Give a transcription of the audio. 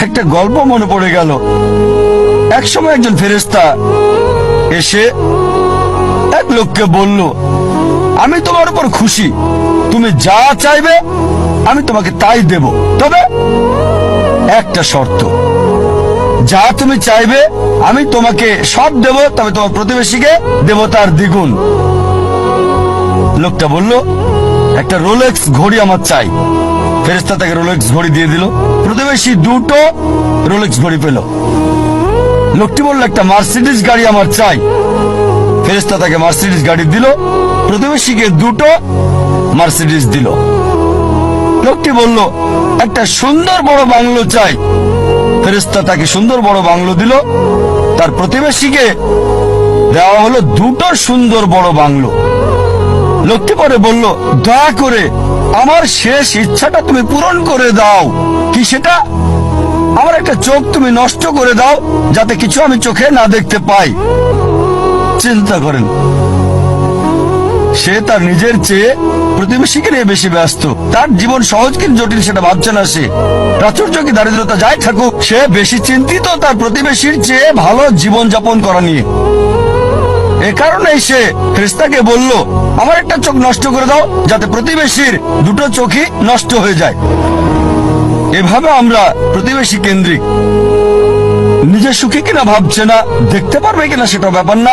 একটা গল্প মনে পড়ে গেল। একসময় একজন ফেরেশতা এসে এক লোককে বলল, আমি তোমার উপর খুশি, তুমি যা চাইবে আমি তোমাকে তাই দেব, তবে একটা শর্ত, যা তুমি চাইবে আমি তোমাকে সব দেব, তবে তোমার প্রতিবেশীকে দেব তার দ্বিগুণ। লোকটা বলল, একটা রোলেক্স ঘড়ি আমার চাই। ফেরেশতা তাকে রোলেক্স ঘড়ি দিয়ে দিল। প্রতিবেশী দুটো রোলেক্স ঘড়ি পেল। লোকটি বলল, একটা মার্সিডিজ গাড়ি আমার চাই। ফেরেশতা তাকে মার্সিডিজ গাড়ি দিল। প্রতিবেশীকে দুটো মার্সিডিজ দিল। লোকটি বলল, একটা সুন্দর বড় বাংলো চাই। ফেরেশতা তাকে সুন্দর বড় বাংলো দিল। তার প্রতিবেশীকে দেওয়া হলো দুটো সুন্দর বড় বাংলো। লোকটি পরে বলল, দয়া করে আমার শেষ ইচ্ছাটা তুমি পূরণ করে দাও। কি সেটা? আমার একটা চোখ তুমি নষ্ট করে দাও, যাতে কিছু আমি চোখে না দেখতে পাই। চিন্তা করেন, সে তার নিজের চেয়ে প্রতিবেশীকে নিয়ে বেশি ব্যস্ত। তার জীবন সহজ কি জটিল সেটা ভাবছে না সে। প্রাচুর্য কি দারিদ্রতা যাই থাকুক, সে বেশি চিন্তিত তার প্রতিবেশীর চেয়ে ভালো জীবন যাপন করা নিয়ে। এ কারণেই সে ফেরেশতাকে বলল, আমার একটা চোখ নষ্ট করে দাও, যাতে প্রতিবেশীর দুটো চোখই নষ্ট হয়ে যায়। এভাবে আমরা প্রতিবেশী কেন্দ্রিক। নিজে সুখী কিনা ভাবছে না, দেখতে পারবে কিনা সেটা ব্যাপার না।